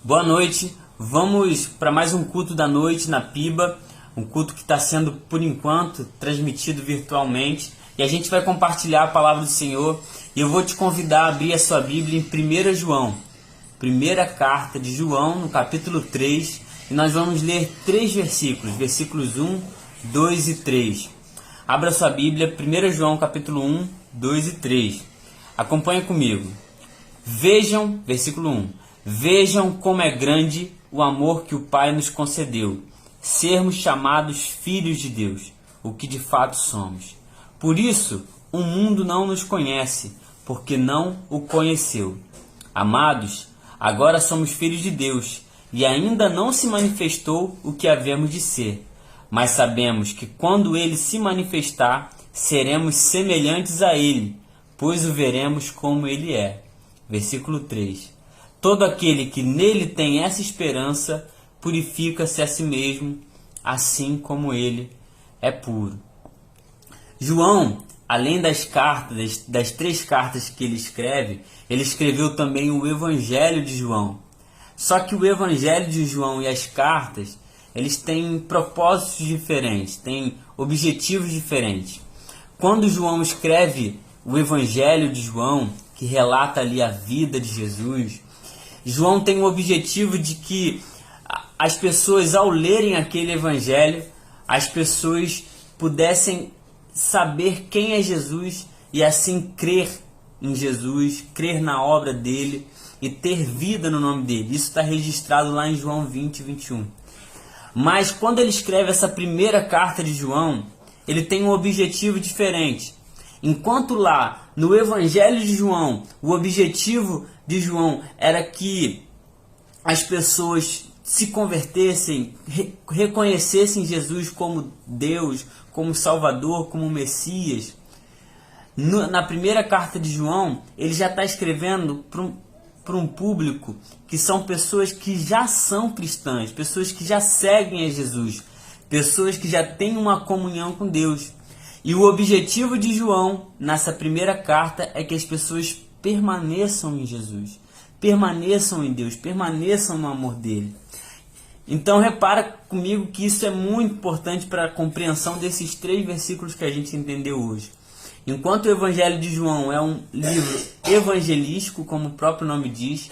Boa noite, vamos para mais um culto da noite na Piba, um culto que está sendo, por enquanto, transmitido virtualmente, e a gente vai compartilhar a palavra do Senhor, e eu vou te convidar a abrir a sua Bíblia em 1 João, primeira carta de João, no capítulo 3, e nós vamos ler 3 versículos, versículos 1, 2 e 3. Abra sua Bíblia, 1 João capítulo 1, 2 e 3. Acompanhe comigo. Vejam, versículo 1. Vejam como é grande o amor que o Pai nos concedeu, sermos chamados filhos de Deus, o que de fato somos. Por isso, o mundo não nos conhece, porque não o conheceu. Amados, agora somos filhos de Deus, e ainda não se manifestou o que havemos de ser. Mas sabemos que quando Ele se manifestar, seremos semelhantes a Ele, pois o veremos como Ele é. Versículo 3. Todo aquele que nele tem essa esperança, purifica-se a si mesmo, assim como ele é puro. João, além das cartas, das 3 cartas que ele escreveu também o Evangelho de João. Só que o Evangelho de João e as cartas, eles têm propósitos diferentes, têm objetivos diferentes. Quando João escreve o Evangelho de João, que relata ali a vida de Jesus, João tem o objetivo de que as pessoas, ao lerem aquele evangelho, as pessoas pudessem saber quem é Jesus e assim crer em Jesus, crer na obra dele e ter vida no nome dele. Isso está registrado lá em João 20, 21. Mas quando ele escreve essa primeira carta de João, ele tem um objetivo diferente. Enquanto lá no Evangelho de João, o objetivo de João era que as pessoas se convertessem, reconhecessem Jesus como Deus, como Salvador, como Messias. Na primeira carta de João, ele já está escrevendo para um público que são pessoas que já são cristãs, pessoas que já seguem a Jesus, pessoas que já têm uma comunhão com Deus. E o objetivo de João, nessa primeira carta, é que as pessoas permaneçam em Jesus, permaneçam em Deus, permaneçam no amor dele. Então repara comigo que isso é muito importante para a compreensão desses 3 versículos que a gente entendeu hoje. Enquanto o Evangelho de João é um livro evangelístico, como o próprio nome diz,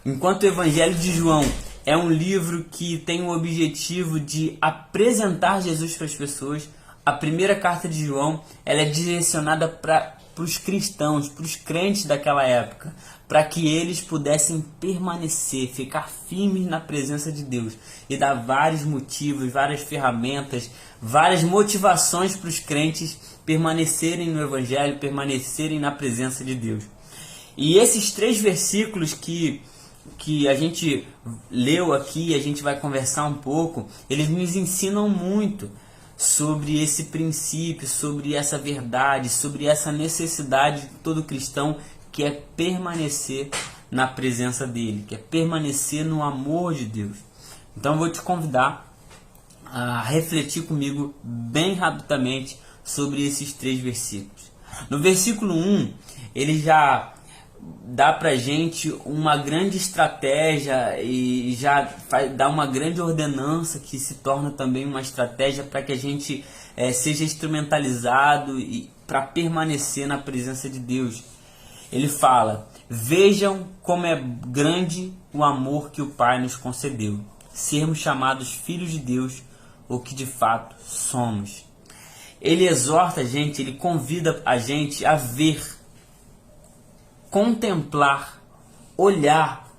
enquanto o Evangelho de João é um livro que tem o objetivo de apresentar Jesus para as pessoas, a primeira carta de João ela é direcionada para os cristãos, para os crentes daquela época, para que eles pudessem permanecer, ficar firmes na presença de Deus e dar vários motivos, várias ferramentas, várias motivações para os crentes permanecerem no Evangelho, permanecerem na presença de Deus. E esses 3 versículos que a gente leu aqui, a gente vai conversar um pouco, eles nos ensinam muito sobre esse princípio, sobre essa verdade, sobre essa necessidade de todo cristão que é permanecer na presença dele, que é permanecer no amor de Deus. Então eu vou te convidar a refletir comigo bem rapidamente sobre esses 3 versículos. No versículo 1, ele já dá pra gente uma grande estratégia e já dá uma grande ordenança que se torna também uma estratégia para que a gente seja instrumentalizado e para permanecer na presença de Deus. Ele fala: vejam como é grande o amor que o Pai nos concedeu, sermos chamados filhos de Deus, o que de fato somos. Ele exorta a gente, ele convida a gente a ver, contemplar, olhar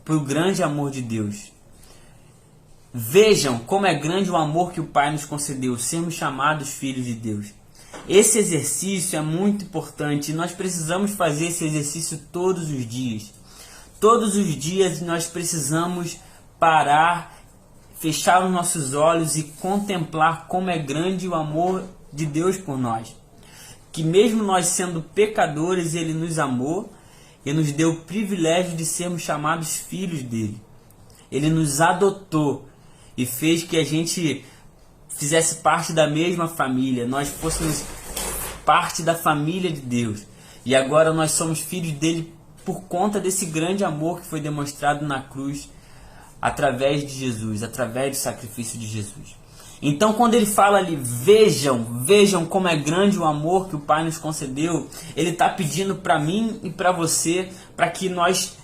para o grande amor de Deus. Vejam como é grande o amor que o Pai nos concedeu, sermos chamados filhos de Deus. Esse exercício é muito importante e nós precisamos fazer esse exercício todos os dias. Todos os dias nós precisamos parar, fechar os nossos olhos e contemplar como é grande o amor de Deus por nós. Que mesmo nós sendo pecadores, Ele nos amou e nos deu o privilégio de sermos chamados filhos dele. Ele nos adotou e fez que a gente fizesse parte da mesma família, nós fôssemos parte da família de Deus. E agora nós somos filhos dele por conta desse grande amor que foi demonstrado na cruz através de Jesus, através do sacrifício de Jesus. Então, quando ele fala ali, vejam como é grande o amor que o Pai nos concedeu, ele está pedindo para mim e para você, para que nós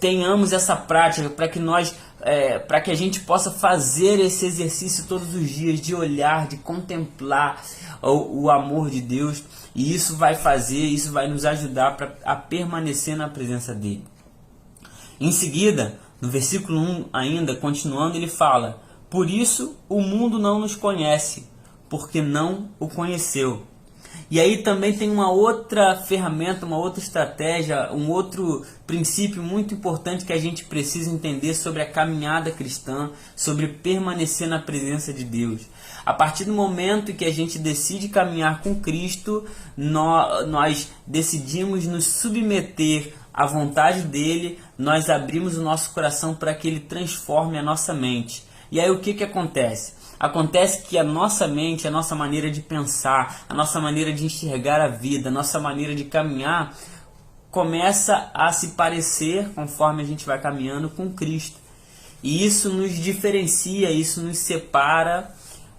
tenhamos essa prática, para que a gente possa fazer esse exercício todos os dias, de olhar, de contemplar o amor de Deus, e isso vai nos ajudar a permanecer na presença dele. Em seguida, no versículo 1 ainda, continuando, ele fala: por isso o mundo não nos conhece, porque não o conheceu. E aí também tem uma outra ferramenta, uma outra estratégia, um outro princípio muito importante que a gente precisa entender sobre a caminhada cristã, sobre permanecer na presença de Deus. A partir do momento que a gente decide caminhar com Cristo, nós decidimos nos submeter à vontade dele, nós abrimos o nosso coração para que ele transforme a nossa mente. E aí o que acontece? Acontece que a nossa mente, a nossa maneira de pensar, a nossa maneira de enxergar a vida, a nossa maneira de caminhar, começa a se parecer, conforme a gente vai caminhando, com Cristo. E isso nos diferencia, isso nos separa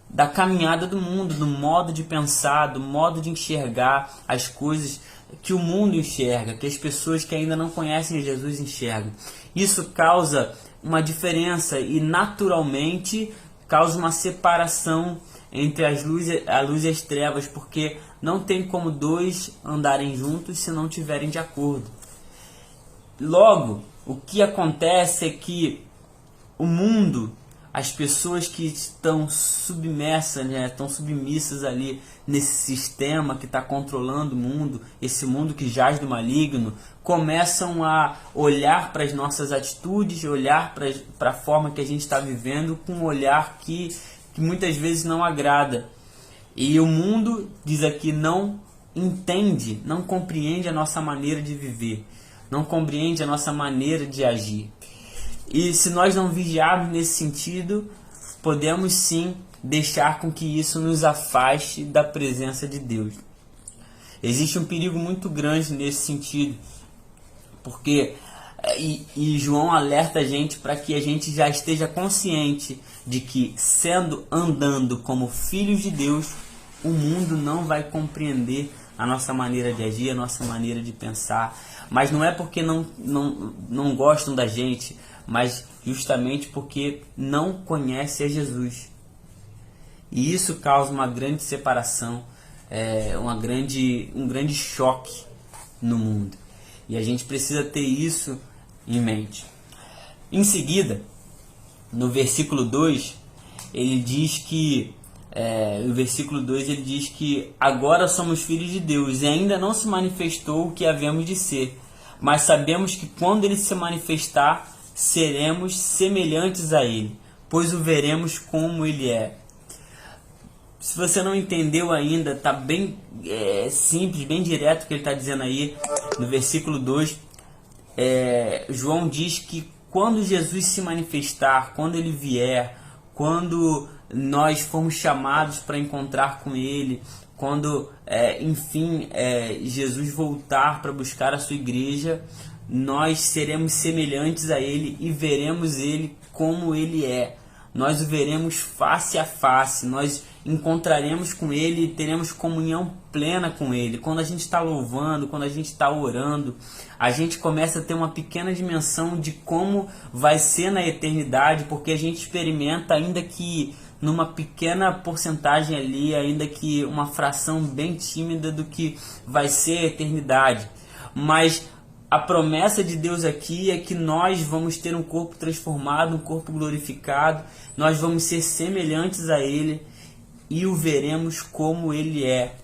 da caminhada do mundo, do modo de pensar, do modo de enxergar as coisas que o mundo enxerga, que as pessoas que ainda não conhecem Jesus enxergam. Isso causa uma diferença e naturalmente causa uma separação entre a luz e as trevas, porque não tem como dois andarem juntos se não estiverem de acordo. Logo, o que acontece é que o mundo, as pessoas que estão submersas, estão submissas ali nesse sistema que está controlando o mundo, esse mundo que jaz do maligno, começam a olhar para as nossas atitudes, olhar para a forma que a gente está vivendo com um olhar que muitas vezes não agrada. E o mundo, diz aqui, não entende, não compreende a nossa maneira de viver, não compreende a nossa maneira de agir. E se nós não vigiarmos nesse sentido, podemos sim deixar com que isso nos afaste da presença de Deus. Existe um perigo muito grande nesse sentido, porque e João alerta a gente para que a gente já esteja consciente de que, andando como filhos de Deus, o mundo não vai compreender a nossa maneira de agir, a nossa maneira de pensar. Mas não é porque não gostam da gente, mas justamente porque não conhecem a Jesus. E isso causa uma grande separação, um grande choque no mundo. E a gente precisa ter isso em mente. Em seguida, no versículo 2, ele diz que agora somos filhos de Deus e ainda não se manifestou o que havemos de ser, mas sabemos que quando ele se manifestar, seremos semelhantes a ele, pois o veremos como ele é. Se você não entendeu ainda, está bem simples, bem direto o que ele está dizendo aí no versículo 2. João diz que quando Jesus se manifestar, quando ele vier, quando nós formos chamados para encontrar com ele, quando Jesus voltar para buscar a sua igreja, nós seremos semelhantes a ele e veremos ele como ele é. Nós o veremos face a face, nós encontraremos com ele e teremos comunhão plena com ele. Quando a gente está louvando, quando a gente está orando, a gente começa a ter uma pequena dimensão de como vai ser na eternidade, porque a gente experimenta, ainda que numa pequena porcentagem ali, ainda que uma fração bem tímida do que vai ser a eternidade. Mas a promessa de Deus aqui é que nós vamos ter um corpo transformado, um corpo glorificado, nós vamos ser semelhantes a Ele e o veremos como Ele é.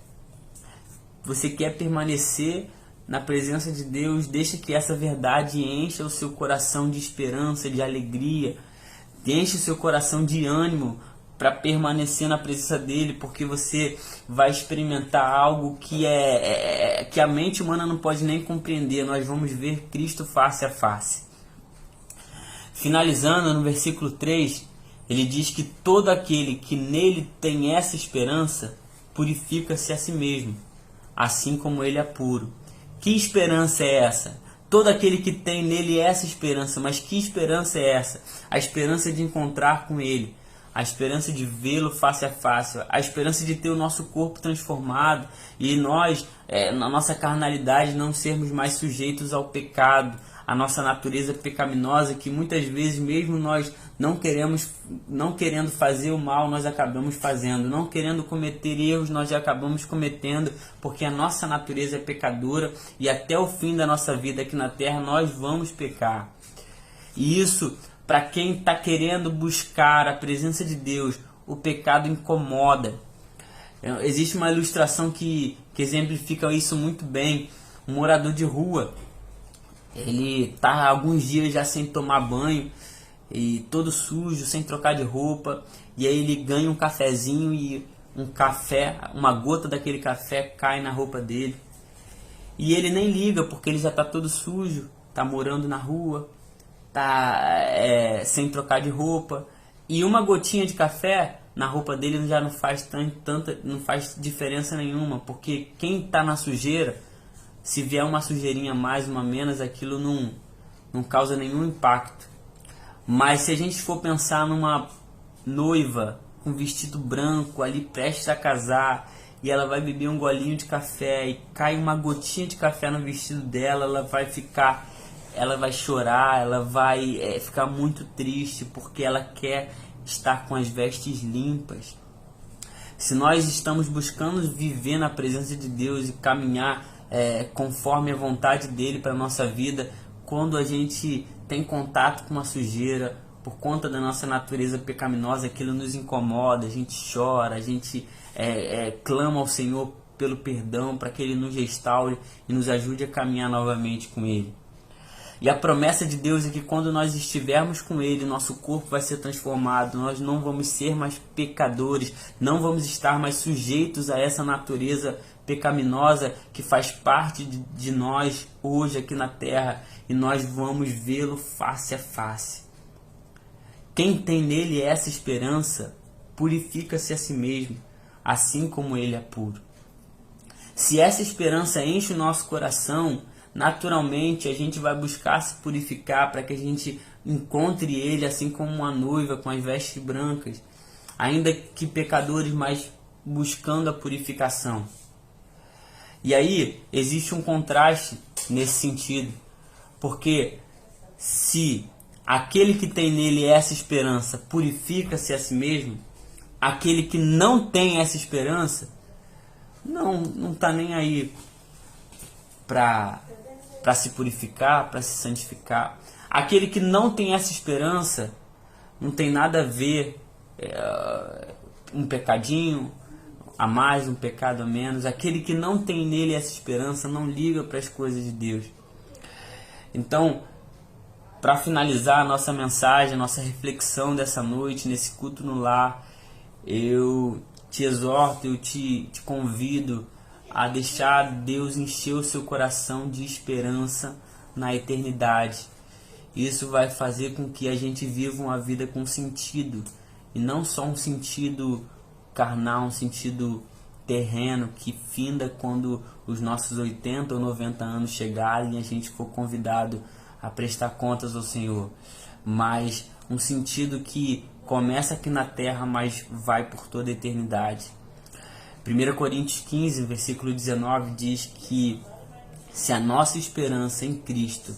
Você quer permanecer na presença de Deus? Deixa que essa verdade encha o seu coração de esperança, de alegria, enche o seu coração de ânimo para permanecer na presença dele, porque você vai experimentar algo que a mente humana não pode nem compreender. Nós vamos ver Cristo face a face. Finalizando no versículo 3, ele diz que todo aquele que nele tem essa esperança purifica-se a si mesmo, assim como ele é puro. Que esperança é essa? todo aquele que tem nele essa esperança. Mas que esperança é essa? A esperança de encontrar com ele, a esperança de vê-lo face a face, a esperança de ter o nosso corpo transformado e nós, na nossa carnalidade, não sermos mais sujeitos ao pecado, a nossa natureza pecaminosa, que muitas vezes, mesmo nós não querendo fazer o mal, nós acabamos fazendo, não querendo cometer erros, nós já acabamos cometendo, porque a nossa natureza é pecadora e até o fim da nossa vida aqui na terra nós vamos pecar. E isso, para quem está querendo buscar a presença de Deus, o pecado incomoda. Existe uma ilustração que exemplifica isso muito bem. Um morador de rua, ele está há alguns dias já sem tomar banho, e todo sujo, sem trocar de roupa, e aí ele ganha um cafezinho e uma gota daquele café cai na roupa dele. E ele nem liga, porque ele já está todo sujo, está morando na rua, sem trocar de roupa, e uma gotinha de café na roupa dele já não faz não faz diferença nenhuma, porque quem está na sujeira, se vier uma sujeirinha a mais, uma a menos, aquilo não causa nenhum impacto. Mas se a gente for pensar numa noiva com vestido branco ali prestes a casar, e ela vai beber um golinho de café e cai uma gotinha de café no vestido dela, ela vai chorar, ela vai ficar muito triste, porque ela quer estar com as vestes limpas. Se nós estamos buscando viver na presença de Deus e caminhar conforme a vontade dele para a nossa vida, quando a gente tem contato com uma sujeira, por conta da nossa natureza pecaminosa, aquilo nos incomoda, a gente chora, a gente clama ao Senhor pelo perdão, para que Ele nos restaure e nos ajude a caminhar novamente com Ele. E a promessa de Deus é que quando nós estivermos com Ele, nosso corpo vai ser transformado, nós não vamos ser mais pecadores, não vamos estar mais sujeitos a essa natureza pecaminosa que faz parte de nós hoje aqui na terra, e nós vamos vê-lo face a face. Quem tem nele essa esperança, purifica-se a si mesmo, assim como ele é puro. Se essa esperança enche o nosso coração, naturalmente a gente vai buscar se purificar para que a gente encontre ele assim como uma noiva com as vestes brancas, ainda que pecadores, mas buscando a purificação. E aí existe um contraste nesse sentido, porque se aquele que tem nele essa esperança purifica-se a si mesmo, aquele que não tem essa esperança não está nem aí para se purificar, para se santificar. Aquele que não tem essa esperança não tem nada a ver um pecadinho a mais, um pecado a menos. Aquele que não tem nele essa esperança não liga para as coisas de Deus. Então, para finalizar a nossa mensagem, a nossa reflexão dessa noite, nesse culto no lar, eu te exorto, eu te convido a deixar Deus encher o seu coração de esperança na eternidade. Isso vai fazer com que a gente viva uma vida com sentido, e não só um sentido carnal, um sentido terreno que finda quando os nossos 80 ou 90 anos chegarem e a gente for convidado a prestar contas ao Senhor, mas um sentido que começa aqui na terra, mas vai por toda a eternidade. 1 Coríntios 15, versículo 19 diz que se a nossa esperança em Cristo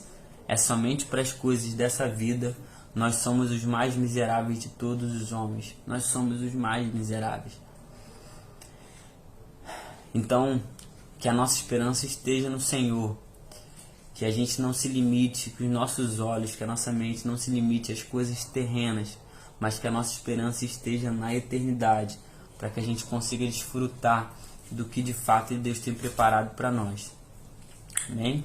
é somente para as coisas dessa vida, nós somos os mais miseráveis de todos os homens. Nós somos os mais miseráveis. Então, que a nossa esperança esteja no Senhor. Que a gente não se limite, que os nossos olhos, que a nossa mente não se limite às coisas terrenas, mas que a nossa esperança esteja na eternidade, para que a gente consiga desfrutar do que de fato Deus tem preparado para nós. Amém?